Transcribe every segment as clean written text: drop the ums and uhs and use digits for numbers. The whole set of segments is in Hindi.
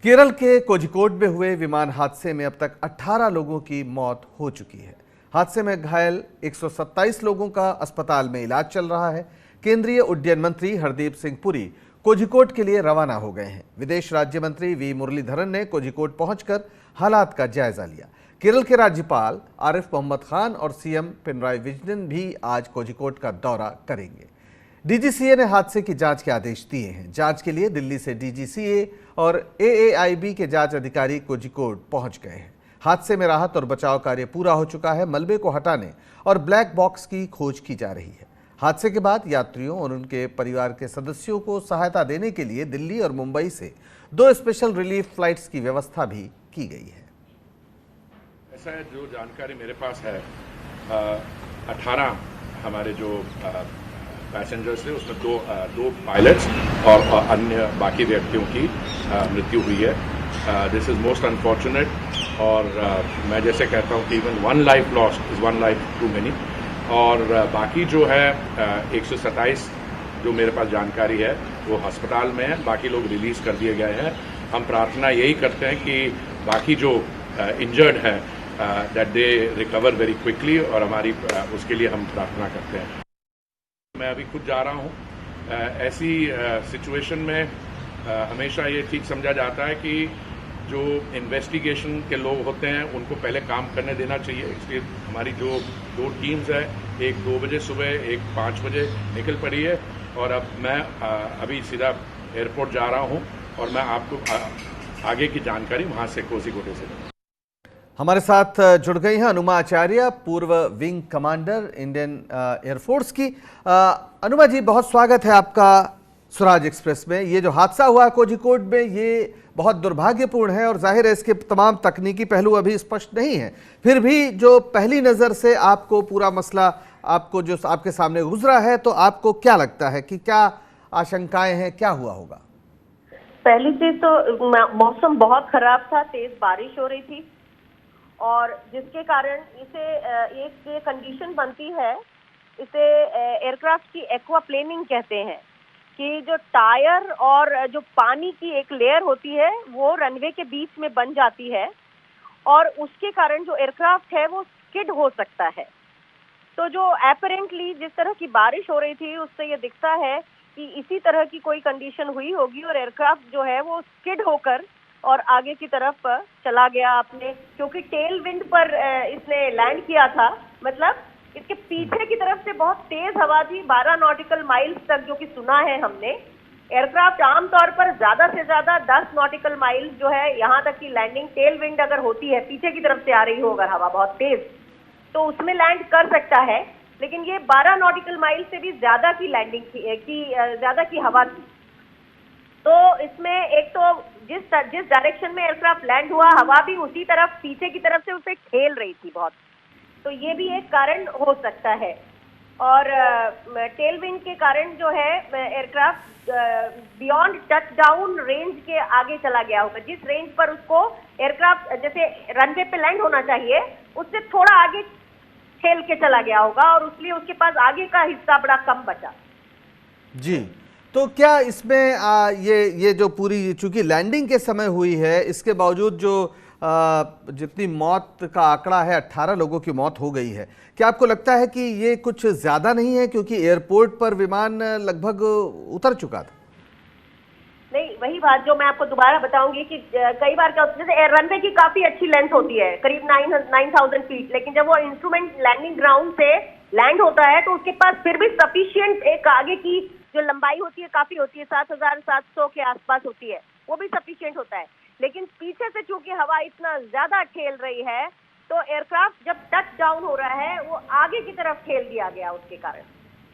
केरल के कोझिकोड में हुए विमान हादसे में अब तक 18 लोगों की मौत हो चुकी है। हादसे में घायल 127 लोगों का अस्पताल में इलाज चल रहा है। केंद्रीय उड्डयन मंत्री हरदीप सिंह पुरी कोझिकोड के लिए रवाना हो गए हैं। विदेश राज्य मंत्री वी मुरलीधरन ने कोझिकोड पहुंचकर हालात का जायजा लिया। केरल के राज्यपाल आरिफ मोहम्मद खान और सीएम पिनराई विजयन भी आज कोझिकोड का दौरा करेंगे। डीजीसीए ने हादसे की जांच के आदेश दिए हैं। जांच के लिए दिल्ली से डीजीसीए और एएआईबी के जांच अधिकारी कोझिकोड पहुंच गए हैं। हादसे में राहत और बचाव कार्य पूरा हो चुका है। मलबे को हटाने और ब्लैक बॉक्स की खोज की जा रही है। हादसे के बाद यात्रियों और उनके परिवार के सदस्यों को सहायता देने के लिए दिल्ली और मुंबई से 2 स्पेशल रिलीफ फ्लाइट्स की व्यवस्था भी की गई है। ऐसा है, जो जानकारी मेरे पास है, 18 हमारे जो पैसेंजर्स थे उसमें दो पायलट्स और अन्य बाकी व्यक्तियों की मृत्यु हुई है। दिस इज़ मोस्ट अनफॉर्चुनेट और मैं जैसे कहता हूँ कि even 1 life lost is 1 life too many. और बाकी जो है 127 जो मेरे पास जानकारी है वो अस्पताल में है, बाकी लोग रिलीज़ कर दिए गए हैं। हम प्रार्थना यही करते हैं कि बाकी जो इंजर्ड है that they recover very quickly, और हमारी उसके लिए हम प्रार्थना करते हैं। मैं अभी खुद जा रहा हूँ। ऐसी सिचुएशन में हमेशा ये ठीक समझा जाता है कि जो इन्वेस्टिगेशन के लोग होते हैं उनको पहले काम करने देना चाहिए। इसलिए हमारी जो 2 टीम्स है, एक 2 बजे सुबह, एक 5 बजे निकल पड़ी है, और अब मैं अभी सीधा एयरपोर्ट जा रहा हूँ और मैं आपको आगे की जानकारी वहाँ से कोझिकोड से दूँगा। हमारे साथ जुड़ गई हैं अनुमा आचार्य, पूर्व विंग कमांडर इंडियन एयरफोर्स की। अनुमा जी, बहुत स्वागत है आपका स्वराज एक्सप्रेस में। ये जो हादसा हुआ कोझिकोड में, ये बहुत दुर्भाग्यपूर्ण है और जाहिर है इसके तमाम तकनीकी पहलू अभी स्पष्ट नहीं है। फिर भी जो पहली नज़र से आपको पूरा मसला आपको जो आपके सामने गुजरा है, तो आपको क्या लगता है कि क्या आशंकाएं हैं, क्या हुआ होगा? पहली चीज तो मौसम बहुत खराब था, तेज बारिश हो रही थी, और जिसके कारण इसे एक कंडीशन बनती है, इसे एयरक्राफ्ट की एक्वाप्लेनिंग कहते हैं, कि जो टायर और जो पानी की एक लेयर होती है वो रनवे के बीच में बन जाती है, और उसके कारण जो एयरक्राफ्ट है वो स्किड हो सकता है। तो जो एपरेंटली जिस तरह की बारिश हो रही थी उससे ये दिखता है कि इसी तरह की कोई कंडीशन हुई होगी और एयरक्राफ्ट जो है वो स्किड होकर और आगे की तरफ चला गया आपने, क्योंकि टेल विंड पर इसने लैंड किया था। मतलब इसके पीछे की तरफ से बहुत तेज हवा थी, 12 नॉटिकल माइल्स तक, जो कि सुना है हमने। एयरक्राफ्ट आमतौर पर ज्यादा से ज्यादा 10 नॉटिकल माइल्स जो है यहाँ तक की लैंडिंग, टेल विंड अगर होती है, पीछे की तरफ से आ रही हो अगर हवा बहुत तेज, तो उसमें लैंड कर सकता है। लेकिन ये 12 नॉटिकल माइल से भी ज्यादा की लैंडिंग ज्यादा की हवा थी। तो इसमें एक तो जिस डायरेक्शन में एयरक्राफ्ट लैंड हुआ, हवा भी उसी तरफ पीछे की तरफ से उसे ठेल रही थी बहुत, तो ये भी एक कारण हो सकता है। और टेल विंड के कारण जो है aircraft beyond touch down range के आगे चला गया होगा। जिस रेंज पर उसको एयरक्राफ्ट जैसे रनवे पे लैंड होना चाहिए उससे थोड़ा आगे ठेल के चला गया होगा, और इसलिए उसके पास आगे का हिस्सा बड़ा कम बचा। जी, तो क्या इसमें ये जो पूरी, चूंकि लैंडिंग के समय हुई है, इसके बावजूद जो जितनी मौत का आंकड़ा है, 18 लोगों की मौत हो गई है, क्या आपको लगता है कि ये कुछ ज्यादा नहीं है, क्योंकि एयरपोर्ट पर विमान लगभग उतर चुका था? नहीं, वही बात जो मैं आपको दोबारा बताऊंगी कि कई बार क्या होता है, जैसे रनवे की काफी अच्छी लेंथ होती है, करीब 9000 फीट, लेकिन जब वो इंस्ट्रूमेंट लैंडिंग ग्राउंड से लैंड होता है तो उसके पास फिर भी सफिशिएंट एक आगे की जो लंबाई होती है काफी होती है, 7700 के आसपास होती है, वो भी सफिशिएंट होता है। लेकिन पीछे से चूंकि हवा इतना ज्यादा ठेल रही है, तो एयरक्राफ्ट जब टच डाउन हो रहा है वो आगे की तरफ ठेल दिया गया, उसके कारण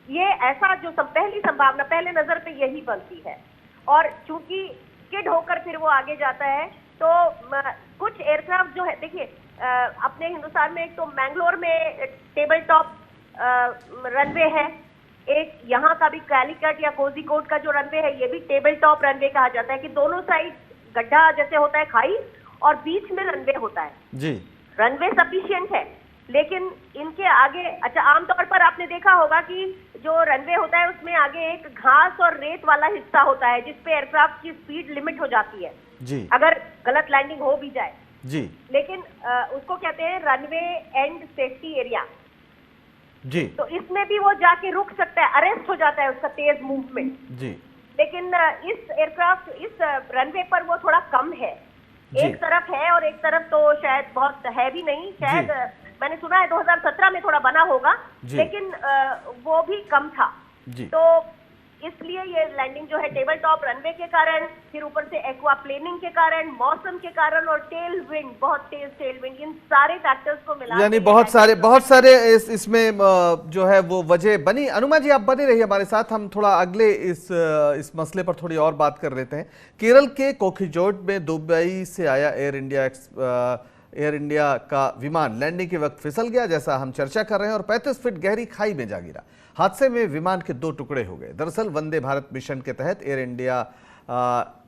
ये ऐसा जो पहली संभावना पहले नजर पे यही बनती है। और चूंकि स्किड होकर फिर वो आगे जाता है, तो कुछ एयरक्राफ्ट जो है, देखिए अपने हिंदुस्तान में एक तो मैंगलोर में टेबल टॉप रनवे है, एक यहाँ का भी कैलिकट या कोझिकोड का जो रनवे है ये भी टेबल टॉप रनवे कहा जाता है, कि दोनों साइड गड्ढा जैसे होता है खाई और बीच में रनवे होता है जी। रनवे सफिशिएंट है, लेकिन इनके आगे, अच्छा आमतौर पर आपने देखा होगा कि जो रनवे होता है उसमें आगे एक घास और रेत वाला हिस्सा होता है जिसपे एयरक्राफ्ट की स्पीड लिमिट हो जाती है। जी अगर गलत लैंडिंग हो भी जाए। जी लेकिन उसको कहते हैं रनवे एंड सेफ्टी एरिया। जी तो इसमें भी वो जाके रुक सकता है, अरेस्ट हो जाता है उसका तेज मूवमेंट। जी लेकिन इस एयरक्राफ्ट इस रनवे पर वो थोड़ा कम है। जी एक तरफ है और एक तरफ तो शायद बहुत है भी नहीं। शायद मैंने सुना है 2017 में थोड़ा बना होगा, जी। लेकिन वो भी कम था। जी तो इसलिए ये लैंडिंग जो है टेबल टॉप रनवे के कारण, फिर ऊपर से एक्वा प्लेनिंग के कारण, मौसम के कारण और टेल विंड, बहुत तेज टेल विंड, इन सारे फैक्टर्स को मिला यानी बहुत सारे इसमें जो है वो वजह बनी। अनुमा जी आप बने रहिए हमारे साथ, हम थोड़ा अगले इस मसले पर थोड़ी और बात कर लेते हैं। केरल के कोखिजोड में दुबई से आया एयर इंडिया का विमान लैंडिंग के वक्त फिसल गया, जैसा हम चर्चा कर रहे हैं, और 35 फीट गहरी खाई में जा गिरा। हादसे में विमान के 2 टुकड़े हो गए। दरअसल वंदे भारत मिशन के तहत air India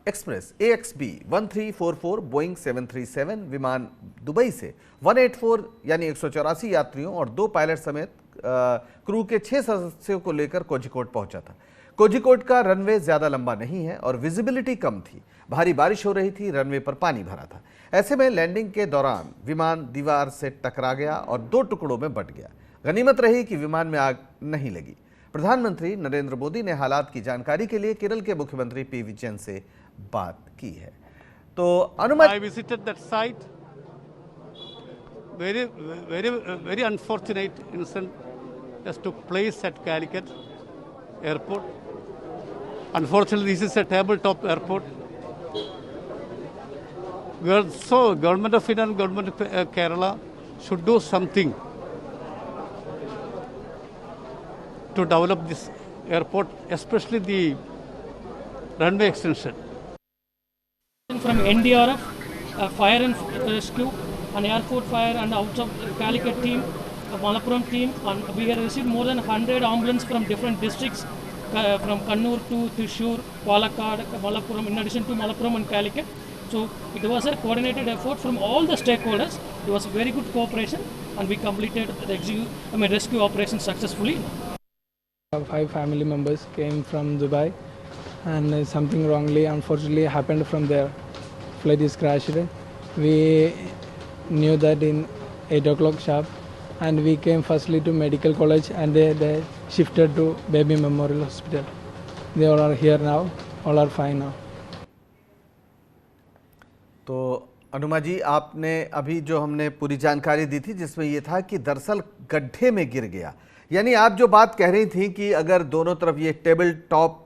express AXB 1344 Boeing 737 विमान दुबई से 184 यानी 184 यात्रियों और 2 पायलट समेत क्रू के 6 सदस्यों को लेकर कोझिकोड पहुंचा था। कोझिकोड का रनवे ज्यादा लंबा नहीं है और विजिबिलिटी कम थी। भारी बारिश हो रही थी, रनवे पर पानी भरा था। ऐसे में लैंडिंग के दौरान विमान दीवार से टकरा गया और 2 टुकड़ों में बंट गया। गनीमत रही कि विमान में आग नहीं लगी। प्रधानमंत्री नरेंद्र मोदी ने हालात की जानकारी के लिए केरल के मुख्यमंत्री PV जैन से बात की है। तो अनुमति I visited that site. Very unfortunate incident just took place at Calicut Airport. Unfortunately, this is a tabletop airport. Government of India and Government of Kerala should do something to develop this airport, especially the runway extension. From NDRF, Fire and Rescue, and Airport Fire and out of Calicut team, Malappuram team, and we have received more than 100 ambulances from different districts, from Kannur to Thrissur, Palakkad, Malappuram, in addition to Malappuram and Calicut. So it was a coordinated effort from all the stakeholders. It was a very good cooperation, and we completed the rescue operation successfully. 5 family members came from Dubai, and something wrongly unfortunately happened from there. Flight is crashed. We knew that in 8 o'clock sharp, and we came firstly to medical college, and they shifted to Baby Memorial Hospital. They all are here now, all are fine now. तो अनुमा जी, आपने अभी जो हमने पूरी जानकारी दी थी जिसमें ये था कि दरअसल गड्ढे में गिर गया। यानी आप जो बात कह रही थी कि अगर दोनों तरफ ये टेबल टॉप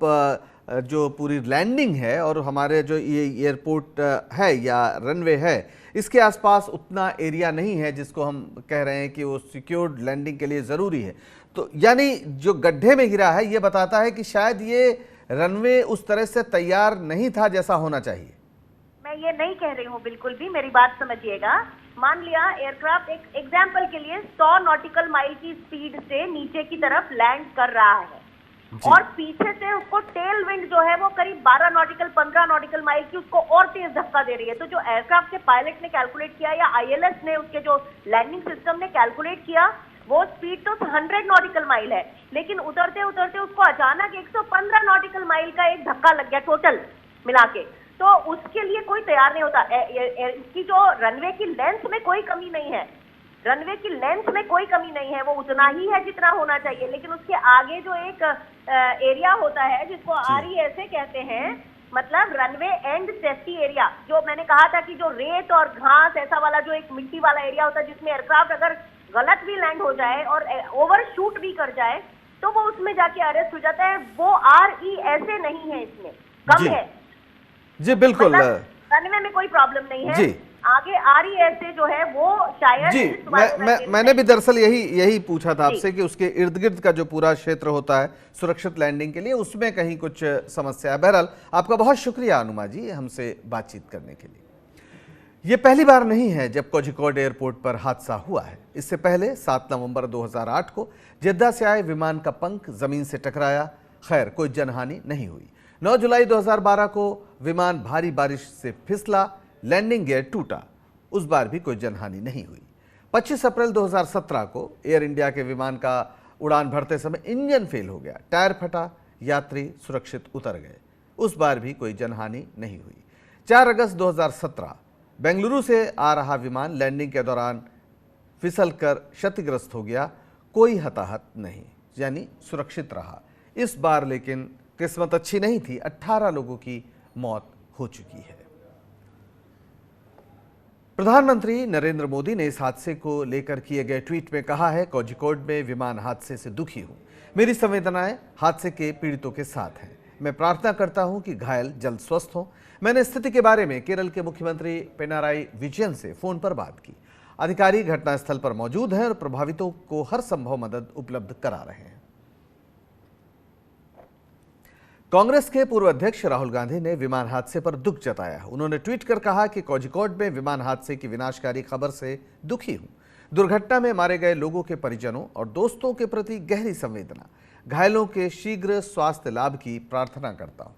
जो पूरी लैंडिंग है और हमारे जो ये एयरपोर्ट है या रनवे है, इसके आसपास उतना एरिया नहीं है जिसको हम कह रहे हैं कि वो सिक्योर्ड लैंडिंग के लिए ज़रूरी है। तो यानी जो गड्ढे में गिरा है ये बताता है कि शायद ये रनवे उस तरह से तैयार नहीं था जैसा होना चाहिए। मैं ये नहीं कह रही हूँ, बिल्कुल भी, मेरी बात समझिएगा। मान लिया एयरक्राफ्ट एक एग्जाम्पल के लिए 100 नॉटिकल माइल की स्पीड से नीचे की तरफ लैंड कर रहा है और पीछे से उसको टेल विंड जो है वो करीब 15 नॉटिकल माइल की उसको और तेज धक्का दे रही है। तो जो एयरक्राफ्ट के पायलट ने कैलकुलेट किया या ILS ने, उसके जो लैंडिंग सिस्टम ने कैलकुलेट किया, वो स्पीड तो 100 नॉटिकल माइल है, लेकिन उतरते उतरते उसको अचानक 115 नॉटिकल माइल का एक धक्का लग गया टोटल मिला के। तो उसके लिए कोई तैयार नहीं होता। इसकी जो रनवे की लेंथ में कोई कमी नहीं है, रनवे की लेंथ में कोई कमी नहीं है, वो उतना ही है जितना होना चाहिए, लेकिन उसके आगे जो एक एरिया होता है जिसको RESA कहते हैं, मतलब रनवे एंड सेफ्टी एरिया, जो मैंने कहा था कि जो रेत और घास ऐसा वाला जो एक मिट्टी वाला एरिया होता है जिसमें एयरक्राफ्ट अगर गलत भी लैंड हो जाए और ओवर शूट भी कर जाए तो वो उसमें जाके अरेस्ट हो जाता है। वो RESA नहीं है, इसमें कम है जी। बिल्कुल, रनवे में कोई प्रॉब्लम नहीं है जी। आगे RESA जो है वो शायद जी मैंने भी दरअसल यही पूछा था आपसे कि उसके इर्द गिर्द का जो पूरा क्षेत्र होता है सुरक्षित लैंडिंग के लिए, उसमें कहीं कुछ समस्या है। बहरहाल आपका बहुत शुक्रिया अनुमा जी हमसे बातचीत करने के लिए। ये पहली बार नहीं है जब कोझिकोड एयरपोर्ट पर हादसा हुआ है। इससे पहले 7 नवंबर 2008 को जेद्दा से आए विमान का पंख जमीन से टकराया, खैर कोई जनहानि नहीं हुई। 9 जुलाई 2012 को विमान भारी बारिश से फिसला, लैंडिंग गियर टूटा, उस बार भी कोई जनहानि नहीं हुई। 25 अप्रैल 2017 को एयर इंडिया के विमान का उड़ान भरते समय इंजन फेल हो गया, टायर फटा, यात्री सुरक्षित उतर गए, उस बार भी कोई जनहानि नहीं हुई। 4 अगस्त 2017 बेंगलुरु से आ रहा विमान लैंडिंग के दौरान फिसलकर क्षतिग्रस्त हो गया। कोई हताहत नहीं, यानी सुरक्षित रहा। इस बार लेकिन किस्मत अच्छी नहीं थी, 18 लोगों की मौत हो चुकी है। प्रधानमंत्री नरेंद्र मोदी ने इस हादसे को लेकर किए गए ट्वीट में कहा है, कोझिकोड में विमान हादसे से दुखी हूं। मेरी संवेदनाएं हादसे के पीड़ितों के साथ हैं। मैं प्रार्थना करता हूं कि घायल जल्द स्वस्थ हों। मैंने स्थिति के बारे में केरल के मुख्यमंत्री पिनाराई विजयन से फोन पर बात की। अधिकारी घटनास्थल पर मौजूद हैं और प्रभावितों को हर संभव मदद उपलब्ध करा रहे हैं। कांग्रेस के पूर्व अध्यक्ष राहुल गांधी ने विमान हादसे पर दुख जताया। उन्होंने ट्वीट कर कहा कि कोझिकोड में विमान हादसे की विनाशकारी खबर से दुखी हूं। दुर्घटना में मारे गए लोगों के परिजनों और दोस्तों के प्रति गहरी संवेदना। घायलों के शीघ्र स्वास्थ्य लाभ की प्रार्थना करता हूं।